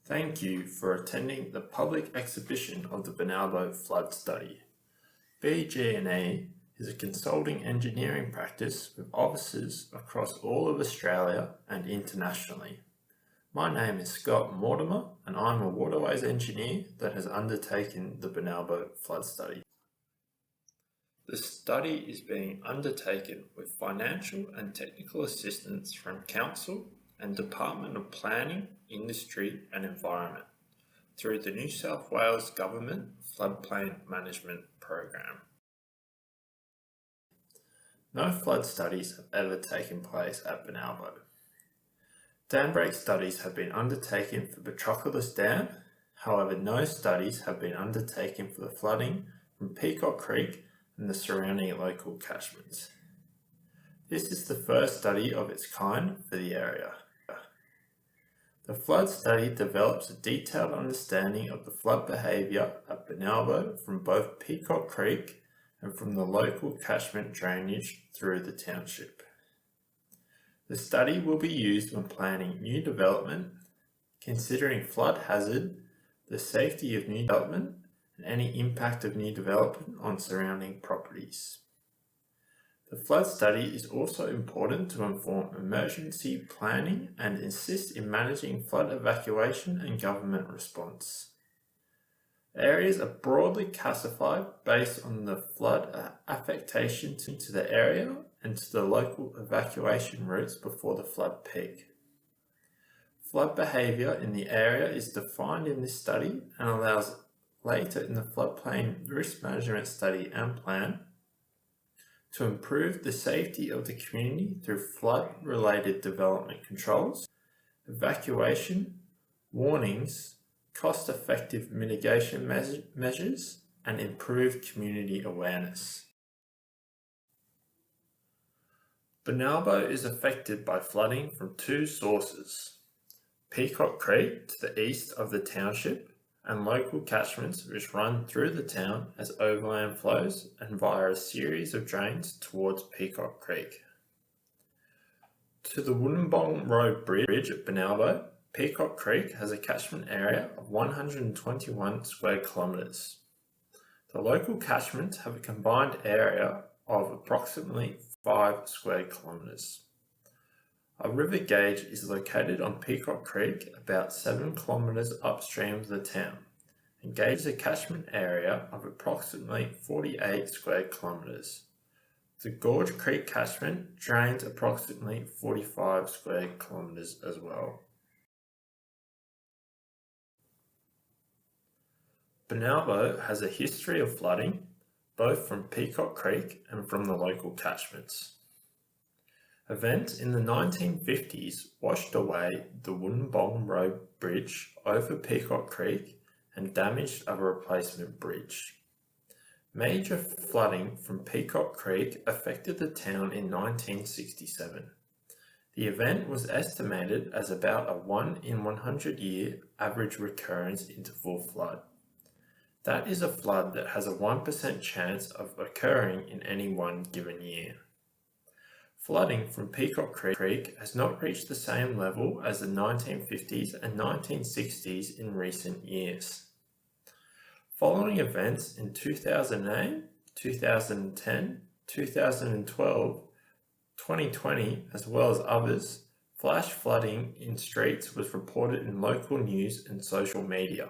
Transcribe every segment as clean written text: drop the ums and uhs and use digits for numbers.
Thank you for attending the public exhibition of the Bonalbo flood study. BG&E is a consulting engineering practice with offices across all of Australia and internationally. My name is Scott Mortimer and I'm a waterways engineer that has undertaken the Bonalbo flood study. The study is being undertaken with financial and technical assistance from Council and Department of Planning, Industry and Environment through the New South Wales Government Floodplain Management Program. No flood studies have ever taken place at Bonalbo. Dam break studies have been undertaken for Patroclus Dam, however no studies have been undertaken for the flooding from Peacock Creek and the surrounding local catchments. This is the first study of its kind for the area. The flood study develops a detailed understanding of the flood behaviour at Bonalbo from both Peacock Creek and from the local catchment drainage through the township. The study will be used when planning new development, considering flood hazard, the safety of new development, and any impact of new development on surrounding properties. The flood study is also important to inform emergency planning and assist in managing flood evacuation and government response. Areas are broadly classified based on the flood affectation to the area and to the local evacuation routes before the flood peak. Flood behaviour in the area is defined in this study and allows later in the floodplain risk management study and plan to improve the safety of the community through flood-related development controls, evacuation, warnings, cost-effective mitigation measures, and improved community awareness. Bonalbo is affected by flooding from two sources: Peacock Creek to the east of the township and local catchments which run through the town as overland flows and via a series of drains towards Peacock Creek. To the Wollongong Road Bridge at Bonalbo, Peacock Creek has a catchment area of 121 square kilometres. The local catchments have a combined area of approximately 5 square kilometres. A river gauge is located on Peacock Creek about 7 kilometres upstream of the town and gauges a catchment area of approximately 48 square kilometres. The Gorge Creek catchment drains approximately 45 square kilometres as well. Bonalbo has a history of flooding both from Peacock Creek and from the local catchments. Events in the 1950s washed away the Wollongong Road Bridge over Peacock Creek and damaged a replacement bridge. Major flooding from Peacock Creek affected the town in 1967. The event was estimated as about a 1 in 100 year average recurrence interval flood. That is a flood that has a 1% chance of occurring in any one given year. Flooding from Peacock Creek has not reached the same level as the 1950s and 1960s in recent years. Following events in 2008, 2010, 2012, 2020, as well as others, flash flooding in streets was reported in local news and social media.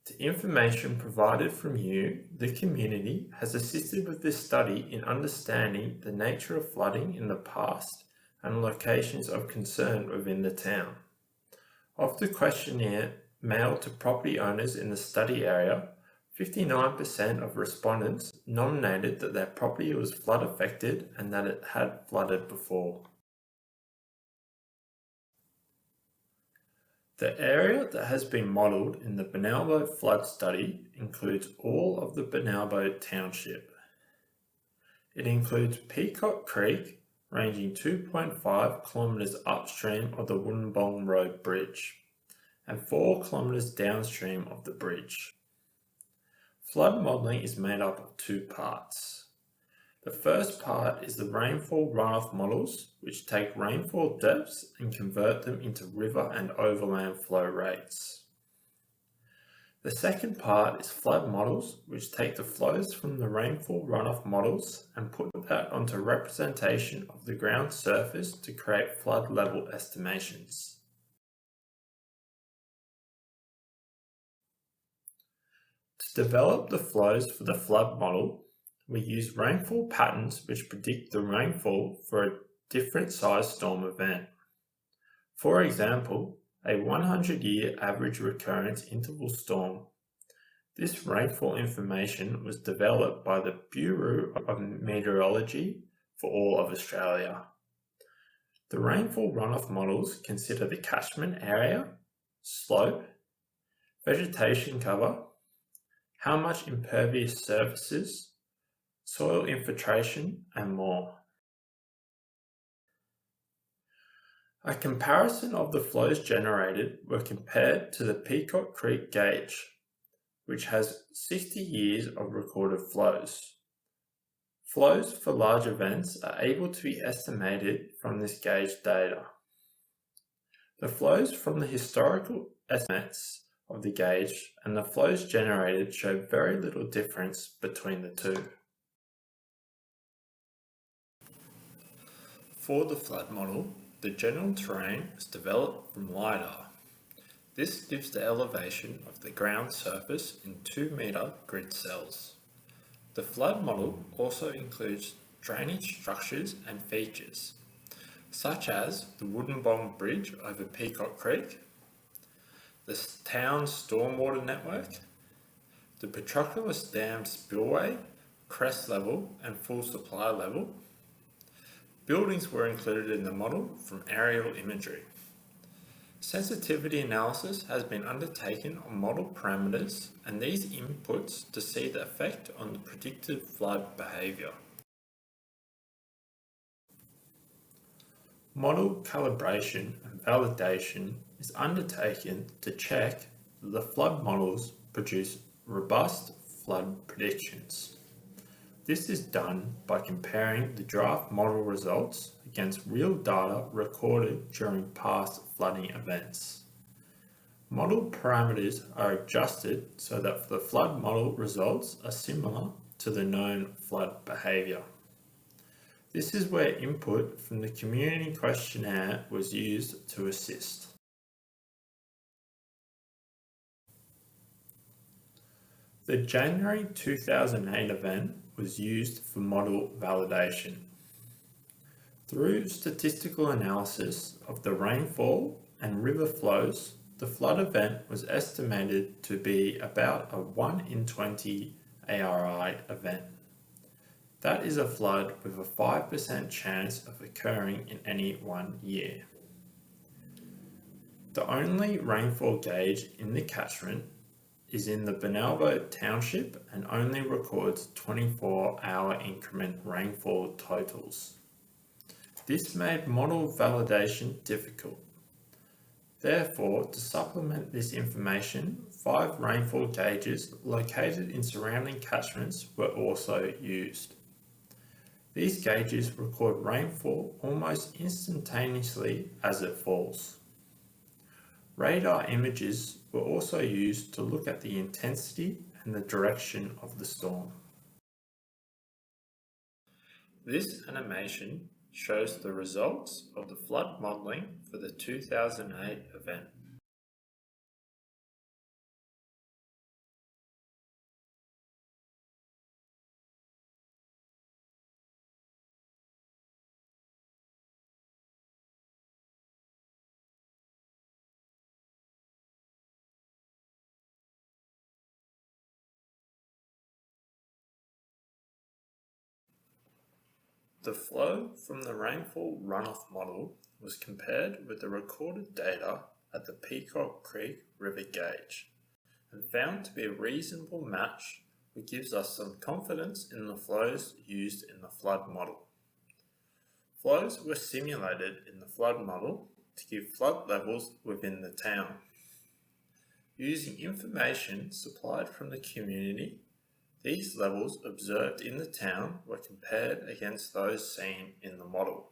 The information provided from you, the community, has assisted with this study in understanding the nature of flooding in the past and locations of concern within the town. Of the questionnaire mailed to property owners in the study area, 59% of respondents nominated that their property was flood affected and that it had flooded before. The area that has been modelled in the Bonalbo flood study includes all of the Bonalbo township. It includes Peacock Creek, ranging 2.5 kilometres upstream of the Wollongong Road Bridge, and 4 kilometres downstream of the bridge. Flood modelling is made up of two parts. The first part is the rainfall runoff models, which take rainfall depths and convert them into river and overland flow rates. The second part is flood models, which take the flows from the rainfall runoff models and put that onto representation of the ground surface to create flood level estimations. To develop the flows for the flood model, we use rainfall patterns which predict the rainfall for a different size storm event. For example, a 100-year average recurrence interval storm. This rainfall information was developed by the Bureau of Meteorology for all of Australia. The rainfall runoff models consider the catchment area, slope, vegetation cover, how much impervious surfaces, soil infiltration, and more. A comparison of the flows generated were compared to the Peacock Creek gauge, which has 60 years of recorded flows. Flows for large events are able to be estimated from this gauge data. The flows from the historical estimates of the gauge and the flows generated show very little difference between the two. For the flood model, the general terrain was developed from LiDAR. This gives the elevation of the ground surface in 2-metre grid cells. The flood model also includes drainage structures and features, such as the wooden bond bridge over Peacock Creek, the town's stormwater network, the Patroclus Dam spillway, crest level and full supply level. Buildings were included in the model from aerial imagery. Sensitivity analysis has been undertaken on model parameters and these inputs to see the effect on the predicted flood behaviour. Model calibration and validation is undertaken to check that the flood models produce robust flood predictions. This is done by comparing the draft model results against real data recorded during past flooding events. Model parameters are adjusted so that the flood model results are similar to the known flood behaviour. This is where input from the community questionnaire was used to assist. The January 2008 event was used for model validation. Through statistical analysis of the rainfall and river flows, the flood event was estimated to be about a 1 in 20 ARI event. That is a flood with a 5% chance of occurring in any 1 year. The only rainfall gauge in the catchment is in the Bonalbo township and only records 24-hour increment rainfall totals. This made model validation difficult. Therefore, to supplement this information, 5 rainfall gauges located in surrounding catchments were also used. These gauges record rainfall almost instantaneously as it falls. Radar images were also used to look at the intensity and the direction of the storm. This animation shows the results of the flood modelling for the 2008 event. The flow from the rainfall runoff model was compared with the recorded data at the Peacock Creek River gauge and found to be a reasonable match, which gives us some confidence in the flows used in the flood model. Flows were simulated in the flood model to give flood levels within the town. Using information supplied from the community, These levels observed in the town were compared against those seen in the model.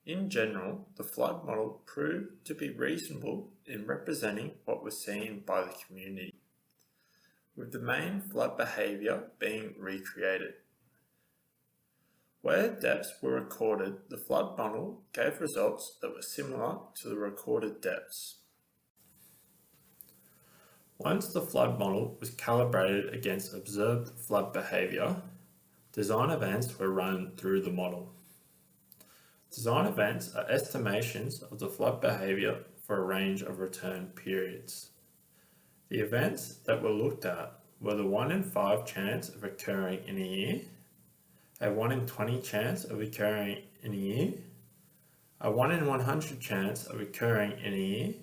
In general, the flood model proved to be reasonable in representing what was seen by the community, with the main flood behaviour being recreated. Where depths were recorded, the flood model gave results that were similar to the recorded depths. Once the flood model was calibrated against observed flood behaviour, design events were run through the model. Design events are estimations of the flood behaviour for a range of return periods. The events that were looked at were the 1 in 5 chance of occurring in a year, a 1 in 20 chance of occurring in a year, a 1 in 100 chance of occurring in a year,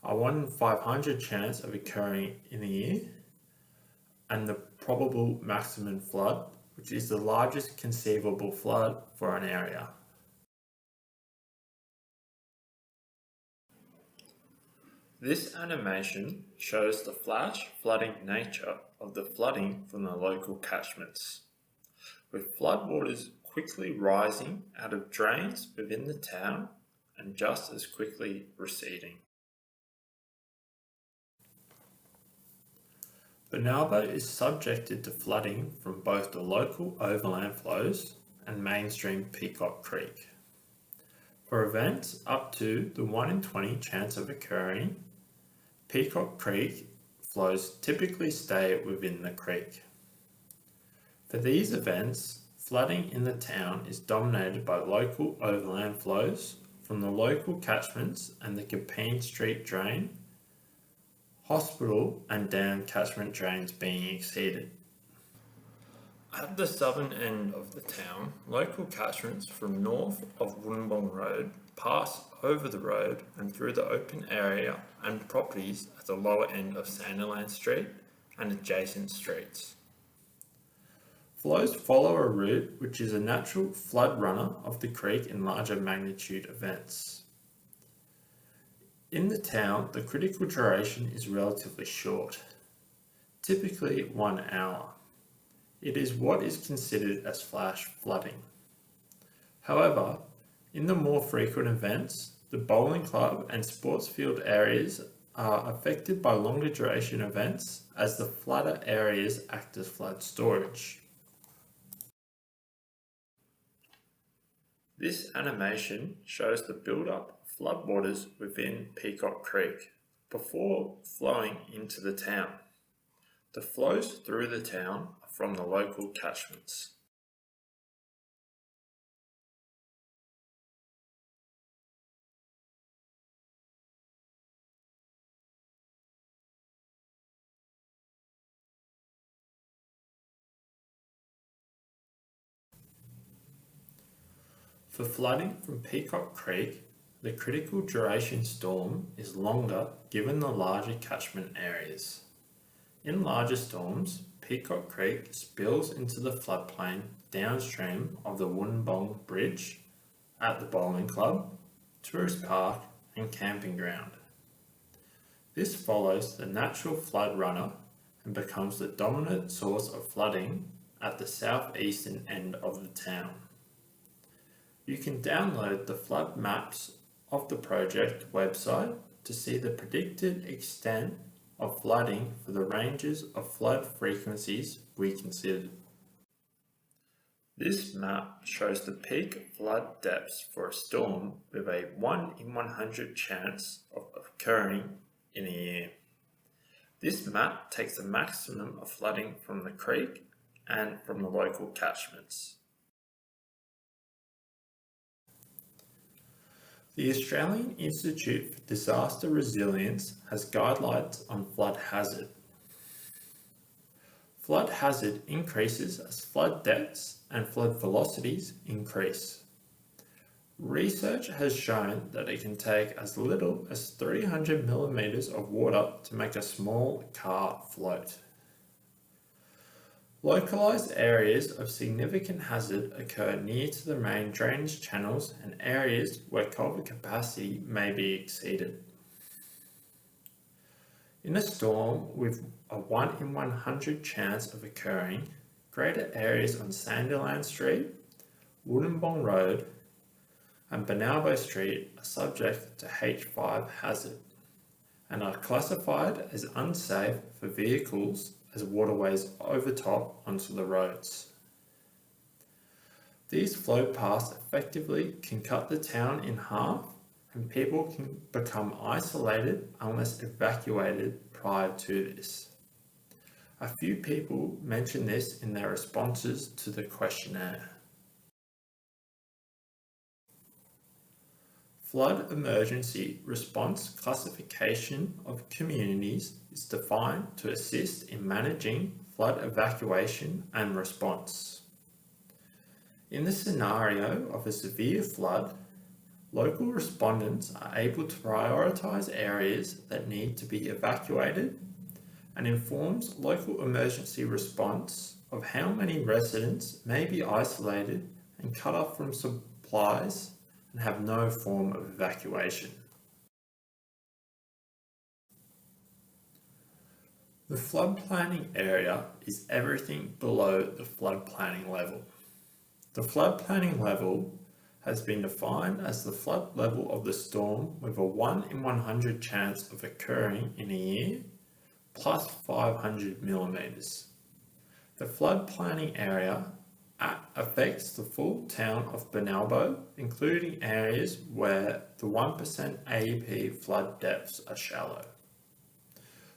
a 1 in 500 chance of occurring in a year, and the probable maximum flood, which is the largest conceivable flood for an area. This animation shows the flash flooding nature of the flooding from the local catchments, with floodwaters quickly rising out of drains within the town and just as quickly receding. Bonalbo is subjected to flooding from both the local overland flows and mainstream Peacock Creek. For events up to the 1 in 20 chance of occurring, Peacock Creek flows typically stay within the creek. For these events, flooding in the town is dominated by local overland flows from the local catchments and the Capeen Street drain, hospital and dam catchment drains being exceeded. At the southern end of the town, local catchments from north of Woonbong Road pass over the road and through the open area and properties at the lower end of Sandiland Street and adjacent streets. Flows follow a route which is a natural flood runner of the creek in larger magnitude events. In the town, the critical duration is relatively short, typically 1 hour. It is what is considered as flash flooding. However, in the more frequent events, the bowling club and sports field areas are affected by longer duration events as the flatter areas act as flood storage. This animation shows the build-up of floodwaters within Peacock Creek before flowing into the town. The flows through the town are from the local catchments. For flooding from Peacock Creek, the critical duration storm is longer given the larger catchment areas. In larger storms, Peacock Creek spills into the floodplain downstream of the Woonbong Bridge at the bowling club, tourist park and camping ground. This follows the natural flood runner and becomes the dominant source of flooding at the southeastern end of the town. You can download the flood maps of the project website to see the predicted extent of flooding for the ranges of flood frequencies we considered. This map shows the peak flood depths for a storm with a 1 in 100 chance of occurring in a year. This map takes the maximum of flooding from the creek and from the local catchments. The Australian Institute for Disaster Resilience has guidelines on flood hazard. Flood hazard increases as flood depths and flood velocities increase. Research has shown that it can take as little as 300 millimeters of water to make a small car float. Localised areas of significant hazard occur near to the main drainage channels and areas where culvert capacity may be exceeded. In a storm with a 1 in 100 chance of occurring, greater areas on Sandiland Street, Wollongong Road and Bonalbo Street are subject to H5 hazard and are classified as unsafe for vehicles as waterways overtop onto the roads. These flow paths effectively can cut the town in half, and people can become isolated unless evacuated prior to this. A few people mention this in their responses to the questionnaire. Flood emergency response classification of communities is defined to assist in managing flood evacuation and response. In the scenario of a severe flood, local respondents are able to prioritise areas that need to be evacuated and informs local emergency response of how many residents may be isolated and cut off from supplies and have no form of evacuation. The flood planning area is everything below the flood planning level. The flood planning level has been defined as the flood level of the storm with a 1 in 100 chance of occurring in a year, plus 500 millimetres. The flood planning area affects the full town of Bonalbo, including areas where the 1% AEP flood depths are shallow.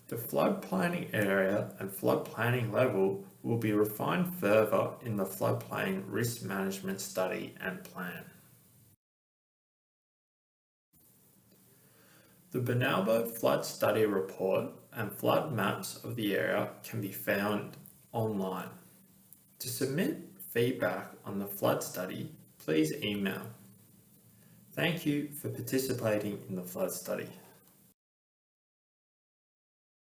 The flood planning area and flood planning level will be refined further in the floodplain risk management study and plan. The Bonalbo Flood Study Report and flood maps of the area can be found online. To submit feedback on the flood study, please email. Thank you for participating in the flood study.